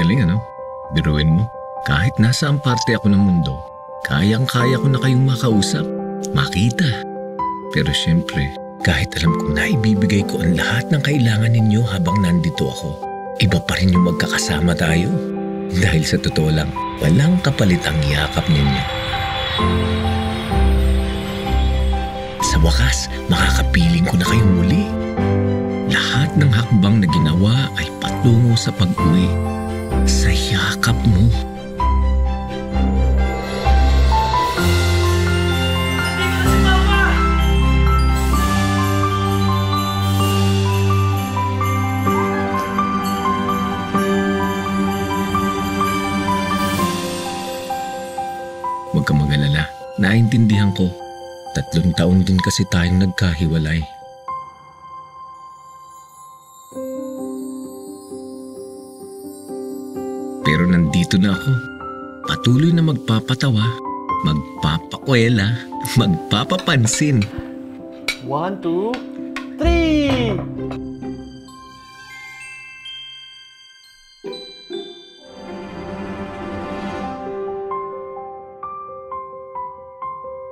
galing ano? Biruin mo. Kahit nasa ang parte ako ng mundo, kayang-kaya ko na kayong makausap, makita. Pero syempre, kahit alam kong naibibigay ko ang lahat ng kailangan ninyo habang nandito ako, iba pa rin yung magkakasama tayo. Dahil sa totoo lang, walang kapalit ang yakap ninyo. Sa wakas, makakapiling ko na kayong muli. Lahat ng hakbang na ginawa ay patungo sa pag-uwi. Sa yakap mo. Huwag ka mag-alala. Naintindihan ko. 3 taon din kasi tayong nagkahiwalay. Pero nandito na ako. Patuloy na magpapatawa, magpapakwela, magpapapansin. 1, 2, 3!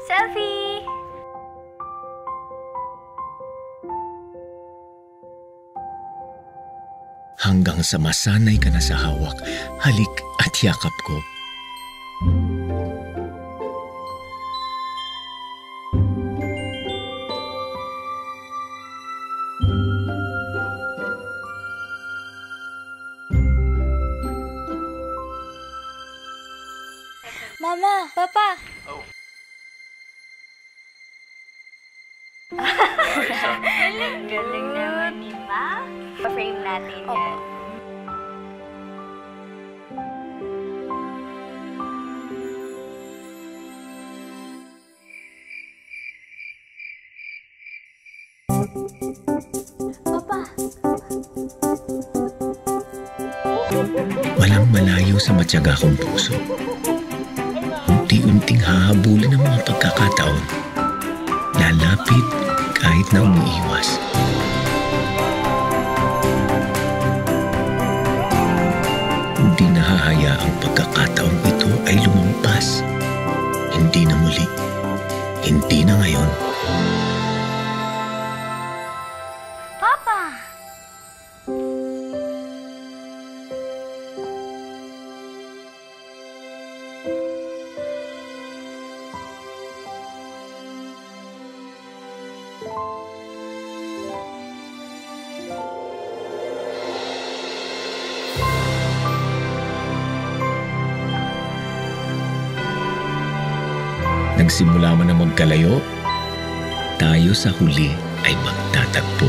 Selfie! Hanggang sa masanay ka na sa hawak, halik at yakap ko. Mama! Papa! Oh. Galing naman ni Ma. Pa-frame natin yan. Papa! Walang malayo sa matyaga kong puso. Unti-unting hahabulin ang mga pagkakataon. Lalapit kahit na umiiwas. Hindi nahahayaang pagkakataong ito ay lumampas. Hindi na muli. Hindi na ngayon. Papa! Nagsimula man na magkalayo, tayo sa huli ay magtatagpo.